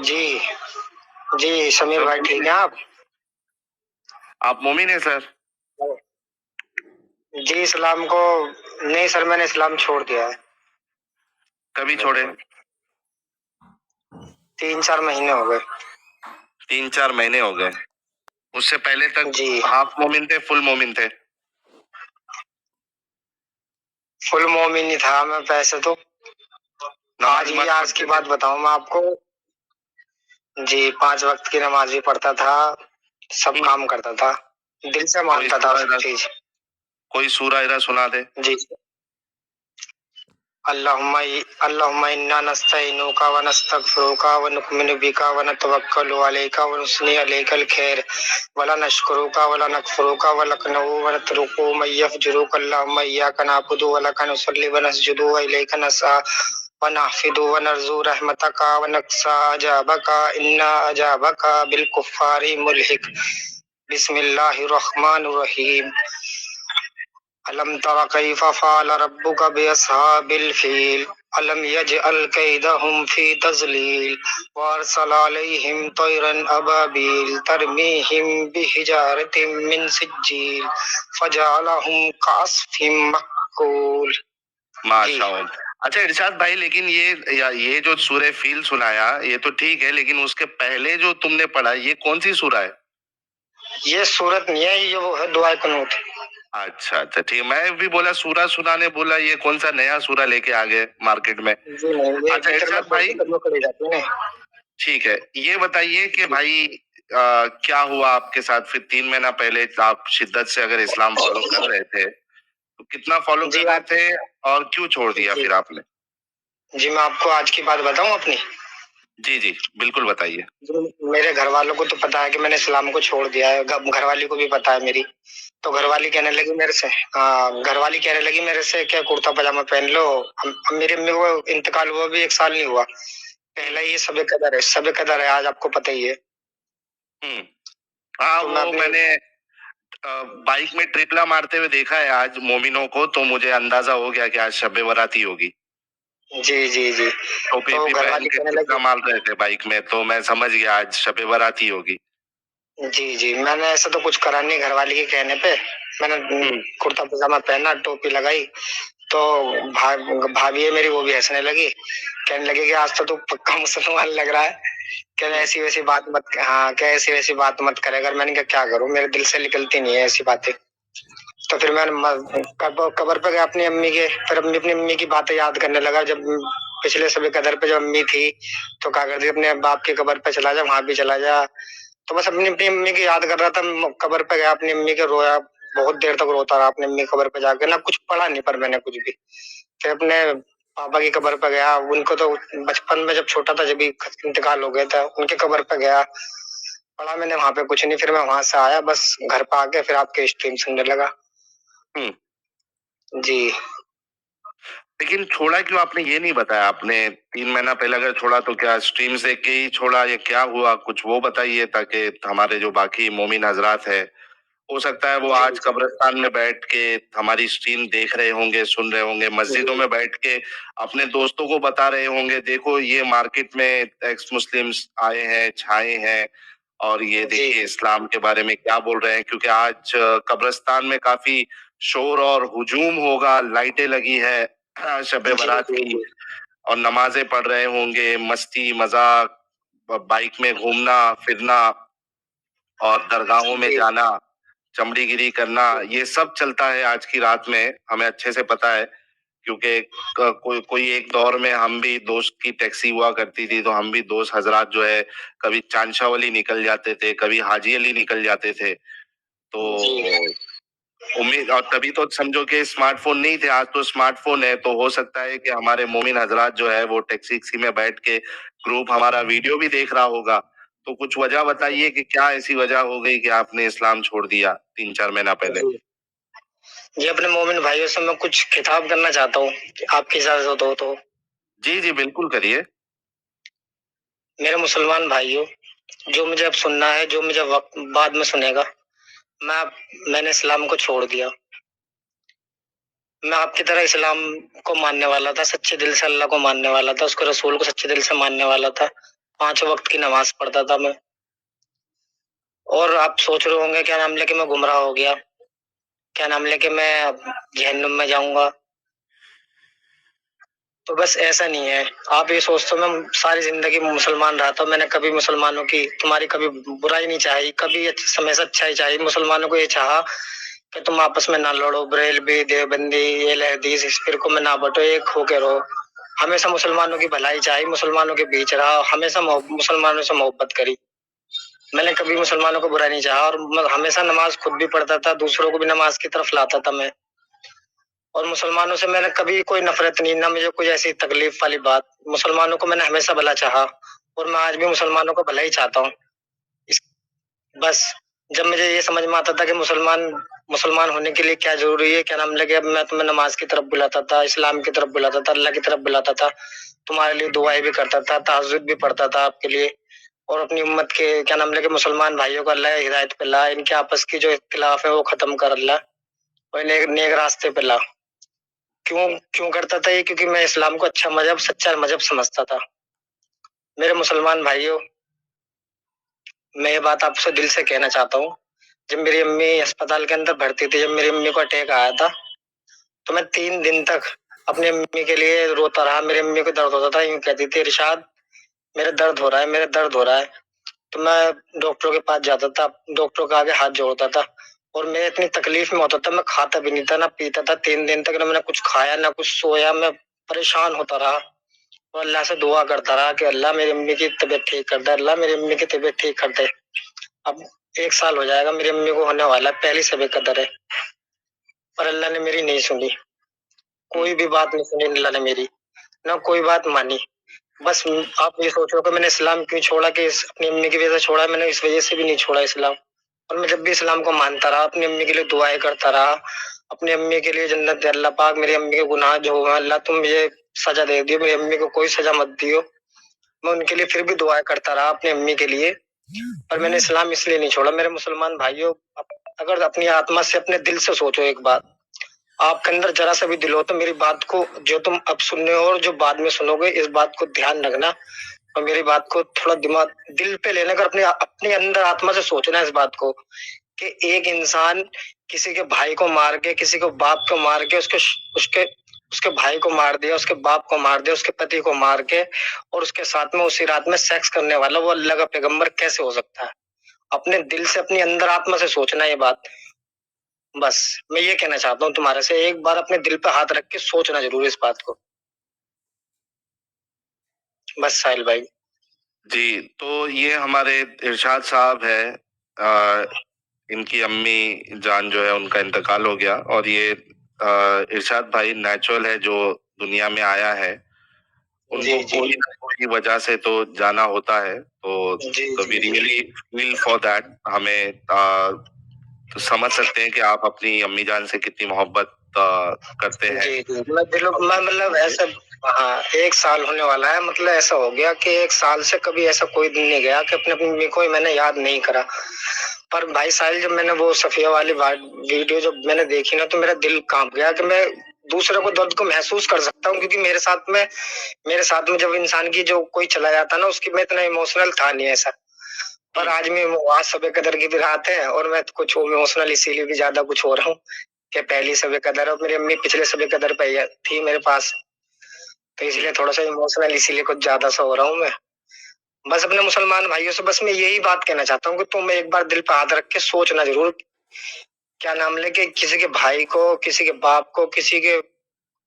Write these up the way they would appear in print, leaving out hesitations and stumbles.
جی جی سمیر سر بھائی ٹھیک ہیں آپ مومن ہیں سر؟ جی اسلام کو نہیں سر، میں نے اسلام چھوڑ دیا ہے۔ کبھی چھوڑے؟ 3-4 مہینے ہو گئے۔ 3-4 مہینے ہو گئے۔ اس سے پہلے تک جی ہاف مومن تھے، فل مومن تھے؟ فل مومن ہی تھا میں پیسے تو۔ آج کی بات بتاؤں میں آپ کو، جی 5 وقت کی نماز بھی پڑھتا تھا، سب کام کرتا تھا، دل سے مانتا تھا سب چیز۔ کوئی سورہ ارا سنا دے۔ جی اللہم انا نستعینک ونستغفرک ونؤمن بک ونتوکل علیک ونثنی علیک الخیر ولا نشکرک ولا نکفرک ونقنع ونترک من یفجرک اللہم ایاک نعبد ولک نصلی ونسجد والیک نسعی ونحفظ ونرجو رحمتک ونخشى عذابک ان عذابک بالکفار ملحق۔ بسم اللہ الرحمن الرحیم۔ الم تر کیف فعل ربک باصحاب الفیل الم یجعل کیدہم فی تضلیل وارسل علیہم طیرا ابابیل ترمیہم بحجارۃ من سجیل فجعلہم کعصف مأکول۔ ماشاء اللہ۔ اچھا ارشاد بھائی، لیکن یہ جو سورہ فیل سنایا یہ تو ٹھیک ہے، لیکن اس کے پہلے جو تم نے پڑھا یہ کون سی سورہ ہے؟ یہ سورت نہیں ہے، یہ وہ ہے دعائے قنوت۔ اچھا اچھا ٹھیک، میں بھی بولا سورہ سنانے، بولا یہ کون سا نیا سورہ لے کے آگے مارکیٹ میں۔ اچھا ارشاد بھائی ٹھیک ہے، یہ بتائیے کہ بھائی کیا ہوا آپ کے ساتھ؟ پھر 3 مہینہ پہلے آپ شدت سے اگر اسلام فالو کر رہے تھے تو کتنا فالو کر رہے تھے اور کیوں چھوڑ دیا پھر آپ نے؟ جی میں آپ کو آج کی بات بتاؤں اپنی؟ جی جی بالکل بتائیے۔ میرے گھر والوں کو تو پتا ہے کہ میں نے اسلام کو چھوڑ دیا ہے، گھر والی کو بھی پتا ہے میری۔ تو گھر والی کہنے لگی میرے سے کہ کرتا پاجامہ پہن لو۔ میری امی کو انتقال ہوا بھی 1 سال نہیں ہوا، پہلا یہ سب قدر ہے، آج آپ کو پتہ ہی ہے۔ ہاں وہ میں نے بائک میں ٹرپلا مارتے ہوئے دیکھا ہے آج مومنوں کو، تو مجھے اندازہ ہو گیا کہ آج شب براتی ہوگی۔ جی جی جی ٹوپی تو بھی گھر پہن والی کے کہنے ٹرپلا لگی، مار رہے تھے بائک میں، تو میں سمجھ گیا آج شب براتی ہوگی۔ جی جی میں نے ایسا تو کچھ کرا نہیں، گھر والی کے کہنے پہ میں نے کرتا پاجامہ پہنا، ٹوپی لگائی، تو بھابھی ہے میری، وہ بھی ہنسنے لگی، کہنے لگی کہ آج تو پکا مسلمان لگ رہا ہے، کہ ایسی ویسی بات مت، ہاں کہ ایسی ویسی بات مت کرے گا۔ میں نے کہا کیا کروں، میرے دل سے نکلتی نہیں ہے ایسی باتیں۔ تو پھر میں قبر پہ گیا اپنی امی کے، پھر اپنی امی کی باتیں یاد کرنے لگا۔ جب پچھلے سب قدر پہ جب امی تھی تو کہا کرتی اپنے باپ کی قبر پہ چلا جا، وہاں بھی چلا جا۔ تو بس اپنی امی کی یاد کر رہا تھا، قبر پہ گیا اپنی امی کے، رویا، بہت دیر تک روتا رہا اپنی امی کی قبر پہ جا کے، نہ کچھ پڑھا نہیں پر میں نے کچھ بھی۔ پھر اپنے پاپا کی قبر پہ گیا، ان کو تو بچپن میں جب چھوٹا تھا جب انتقال ہو گیا تھا، ان کی قبر پہ گیا، پڑھا میں نے وہاں پہ کچھ نہیں۔ پھر میں وہاں سے آیا، بس گھر پہ آ کے پھر آپ کے اسٹریم سننے لگا۔ جی لیکن چھوڑا کیوں آپ نے یہ نہیں بتایا؟ آپ نے 3 مہینہ پہلے اگر چھوڑا تو کیا اسٹریم سے کے ہی چھوڑا یا کیا ہوا؟ کچھ وہ بتائیے تاکہ ہمارے جو باقی مومن حضرات ہیں، ہو سکتا ہے وہ آج قبرستان میں بیٹھ کے ہماری اسٹریم دیکھ رہے ہوں گے، سن رہے ہوں گے، مسجدوں میں بیٹھ کے اپنے دوستوں کو بتا رہے ہوں گے، دیکھو یہ مارکیٹ میں ایکس مسلمز آئے ہیں، چھائے ہیں، اور یہ دیکھیے اسلام کے بارے میں کیا بول رہے ہیں۔ کیونکہ آج قبرستان میں کافی شور اور ہجوم ہوگا، لائٹیں لگی ہے شب برات کی، اور نمازیں پڑھ رہے ہوں گے، مستی مذاق، بائک میں گھومنا پھرنا اور درگاہوں میں جانا، چمڑی گیری کرنا، یہ سب چلتا ہے آج کی رات میں، ہمیں اچھے سے پتا ہے۔ کیونکہ کوئی ایک دور میں ہم بھی دوست کی ٹیکسی ہوا کرتی تھی، تو ہم بھی دوست حضرات جو ہے کبھی چانشا والی نکل جاتے تھے، کبھی حاجی علی نکل جاتے تھے۔ تو امید، اور تبھی تو سمجھو کہ اسمارٹ فون نہیں تھے، آج تو اسمارٹ فون ہے، تو ہو سکتا ہے کہ ہمارے مومن حضرات جو ہے وہ ٹیکسی میں بیٹھ کے گروپ ہمارا ویڈیو بھی دیکھ رہا ہوگا۔ تو کچھ وجہ بتائیے کہ کیا ایسی وجہ ہو گئی کہ آپ نے اسلام چھوڑ دیا 3-4 مہینہ پہلے؟ جی اپنے مومن بھائیوں سے میں کچھ خطاب کرنا چاہتا ہوں، آپ کی اجازت ہو تو؟ جی جی بالکل کریے۔ میرے مسلمان بھائیوں، جو مجھے اب سننا ہے، جو مجھے وقت بعد میں سنے گا، میں نے اسلام کو چھوڑ دیا۔ میں آپ کی طرح اسلام کو ماننے والا تھا، سچے دل سے اللہ کو ماننے والا تھا، اس کے رسول کو سچے دل سے ماننے والا تھا، 5 وقت کی نماز پڑھتا تھا میں. اور آپ سوچ رہے ہوں گے کیا نام لے کے میں گمراہ ہو گیا, کیا نام لے کے میں جہنم میں جاؤں گا. تو بس ایسا نہیں ہے. آپ یہ سوچتے ہو میں ساری زندگی مسلمان رہا تھا, میں نے کبھی مسلمانوں کی تمہاری کبھی برائی نہیں چاہی, کبھی ہمیشہ اچھائی چاہی. مسلمانوں کو یہ چاہا کہ تم آپس میں نہ لڑو, بریلوی دیوبندی اہل حدیث اس فرقوں میں نہ بٹو, ایک ہو کے رہو. ہمیشہ مسلمانوں کی بھلائی چاہی, مسلمانوں کے بیچ رہا, ہمیشہ مسلمانوں سے محبت کری. میں نے کبھی مسلمانوں کو برا نہیں چاہا, اور ہمیشہ نماز خود بھی پڑھتا تھا, دوسروں کو بھی نماز کی طرف لاتا تھا میں. اور مسلمانوں سے میں نے کبھی کوئی نفرت نہیں, نہ مجھے کوئی ایسی تکلیف والی بات. مسلمانوں کو میں نے ہمیشہ بھلا چاہا, اور میں آج بھی مسلمانوں کو بھلا ہی چاہتا ہوں. بس جب مجھے یہ سمجھ میں آتا تھا کہ مسلمان ہونے کے لیے کیا ضروری ہے, کیا نام لگے, اب میں تمہیں نماز کی طرف بلاتا تھا, اسلام کی طرف بلاتا تھا, اللہ کی طرف بلاتا تھا, تمہارے لیے دعائیں بھی کرتا تھا, تہجد بھی پڑھتا تھا آپ کے لیے, اور اپنی امت کے کیا نام لے کے مسلمان بھائیوں کو اللہ ہدایت پہ لا, ان کے آپس کی جو اختلاف ہے وہ ختم کر اللہ, اور نیک راستے پہ لا. کیوں کرتا تھا یہ؟ کیونکہ میں اسلام کو اچھا مذہب, سچا مذہب سمجھتا تھا. میرے مسلمان بھائیوں, میں یہ بات آپ سے دل سے کہنا چاہتا ہوں. جب میری امی اسپتال کے اندر بھرتی تھی, جب میری امی کو اٹیک آیا تھا, تو میں 3 دن تک اپنی امی کے لیے روتا رہا. میری امی کو درد ہوتا تھا, یوں کہتی تھی ارشاد میرے درد ہو رہا ہے, میرے درد ہو رہا ہے. تو میں ڈاکٹروں کے پاس جاتا تھا, ڈاکٹروں کے آگے ہاتھ جوڑتا تھا, اور میں اتنی تکلیف میں ہوتا تھا, میں کھاتا بھی نہیں تھا, نہ پیتا تھا. 3 دن تک نہ میں نے کچھ کھایا, نہ کچھ سویا, میں پریشان ہوتا رہا, اور اللہ سے دعا کرتا رہا کہ اللہ میری امی کی طبیعت ٹھیک کر دے, اللہ میری امی کی طبیعت ٹھیک کر دے. اب 1 سال ہو جائے گا میری امی کو ہونے والا ہے, پہلی شب قدر ہے, پر اللہ نے میری نہیں سنی, کوئی بھی بات نہیں سنی اللہ نے میری, نہ کوئی بات مانی. بس آپ یہ سوچو کہ میں نے اسلام کیوں چھوڑا, کہ اپنی امی کی وجہ سے چھوڑا, میں نے اس وجہ سے بھی نہیں چھوڑا اسلام. اور میں جب بھی اسلام کو مانتا رہا, اپنی امی کے لیے دعائیں کرتا رہا, اپنی امی کے لیے جنت دے اللہ پاک, میری امی کے گناہ جو ہوگا اللہ تم مجھے سزا دے دیو, میری امی کو کوئی سزا مت دیو. میں ان کے لیے پھر بھی دعائیں کرتا رہا اپنی امی کے لیے, اور میں نے اسلام اس لیے نہیں چھوڑا. میرے مسلمان بھائیوں, اگر اپنی آتما سے, اپنے دل سے سوچو ایک بات, آپ کے اندر ذرا سا بھی دل ہو تو میری بات کو, جو تم اب سن رہے ہو اور جو بعد میں سنو گے, اس بات کو دھیان رکھنا, اور میری بات کو تھوڑا دماغ دل پہ لینے کا, اپنے اندر آتما سے سوچنا اس بات کو, کہ ایک انسان کسی کے بھائی کو مار کے, کسی کو باپ کو مار کے, اس کے بھائی کو مار دیا, اس کے باپ کو مار دیا, اس کے پتی کو مار کے, اور اس کے ساتھ میں اسی رات میں سیکس کرنے والا وہ اللہ کا پیغمبر کیسے ہو سکتا ہے؟ اپنے دل سے, اپنی اندر آتما سے سوچنا یہ بات. بس میں یہ کہنا چاہتا ہوں تمہارے سے, ایک بار اپنے دل پہ ہاتھ رکھ کے سوچنا ضرور اس بات کو. بس ساحل بھائی. جی, تو یہ ہمارے ارشاد صاحب ہے, ان کی امی جان جو ہے ان کا انتقال ہو گیا, اور یہ ارشاد بھائی نیچرل ہے جو دنیا میں آیا ہے, ان کو کوئی نہ کوئی وجہ سے تو جانا ہوتا ہے. تو we really feel for that. ہمیں تو سمجھ سکتے ہیں کہ آپ اپنی امی جان سے کتنی محبت کرتے ہیں. میں مطلب ایسا, ہاں 1 سال ہونے والا ہے, مطلب ایسا ہو گیا کہ 1 سال سے کبھی ایسا کوئی دن نہیں گیا کہ اپنے امی کو میں نے یاد نہیں کرا. پر بھائی ساحل, جب میں نے وہ صفیہ والی ویڈیو جب میں نے دیکھی نا, تو میرا دل کانپ گیا کہ میں دوسرے کو درد کو محسوس کر سکتا ہوں, کیونکہ میرے ساتھ میں جب انسان کی جو کوئی چلا جاتا نا, اس کی میں اتنا ایموشنل تھا نہیں ایسا. پر آج میں آج شب قدر کی بھی رات ہے, اور میں کچھ ایموشنل اسی لیے بھی زیادہ کچھ ہو رہا ہوں کہ پہلی شب قدر, اور میری امی پچھلے شب قدر پہ تھی میرے پاس, تو اس لیے تھوڑا سا ایموشنل اسی لیے کچھ زیادہ سا ہو رہا ہوں میں. بس اپنے مسلمان بھائیوں سے بس میں یہی بات کہنا چاہتا ہوں کہ تم ایک بار دل پہ ہاتھ رکھ کے سوچنا ضرور, کیا نام لے کہ کسی کے بھائی کو, کسی کے باپ کو, کسی کے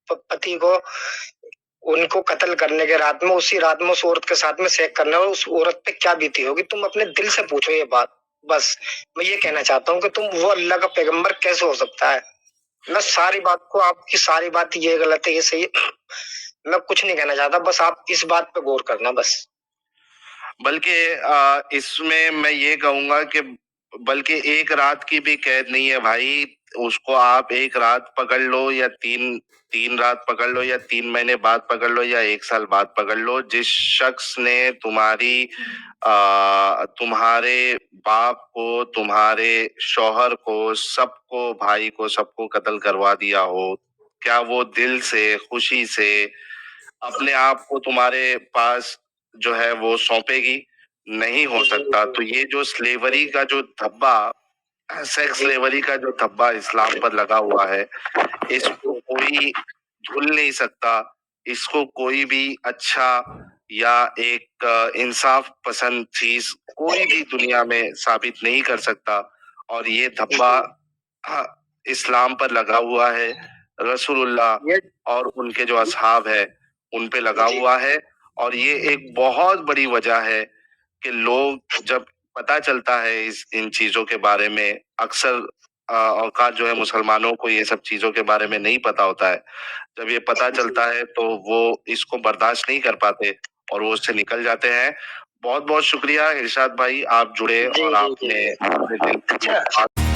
پتی کو, ان کو قتل کرنے کے رات میں, اسی رات میں اس عورت کے ساتھ میں سیک کرنا, اور اس عورت پہ کیا بیتی ہوگی, تم اپنے دل سے پوچھو یہ بات. بس میں یہ کہنا چاہتا ہوں کہ تم وہ اللہ کا پیغمبر کیسے ہو سکتا ہے. میں ساری بات کو, آپ کی ساری بات یہ غلط ہے, یہ صحیح, میں کچھ نہیں کہنا چاہتا, بس آپ اس بات پہ غور کرنا بس. بلکہ اس میں یہ کہوں گا کہ بلکہ 1 رات کی بھی قید نہیں ہے بھائی. اس کو آپ 1 رات پکڑ لو, یا 3 رات پکڑ لو, یا 3 مہینے بعد پکڑ لو, یا 1 سال بعد پکڑ لو, جس شخص نے تمہارے باپ کو, تمہارے شوہر کو, سب کو, بھائی کو, سب کو قتل کروا دیا ہو, کیا وہ دل سے, خوشی سے اپنے آپ کو تمہارے پاس جو ہے وہ سونپے گی، نہیں ہو سکتا. تو یہ جو سلیوری کا جو دھبا، سیکس سلیوری کا جو دھبا اسلام پر لگا ہوا ہے، اس کو کوئی دھل نہیں سکتا. اس کو کوئی بھی اچھا یا ایک انصاف پسند چیز کوئی بھی دنیا میں ثابت نہیں کر سکتا. اور یہ دھبا اسلام پر لگا ہوا ہے، رسول اللہ اور ان کے جو اصحاب ہے ان پہ لگا ہوا ہے. اور یہ ایک بہت بڑی وجہ ہے کہ لوگ جب پتہ چلتا ہے ان چیزوں کے بارے میں، اکثر اوقات جو ہے مسلمانوں کو یہ سب چیزوں کے بارے میں نہیں پتا ہوتا ہے. جب یہ پتا چلتا ہے تو وہ اس کو برداشت نہیں کر پاتے اور وہ اس سے نکل جاتے ہیں. بہت بہت شکریہ ارشاد بھائی، آپ جڑے اور آپ نے اپنے دل کی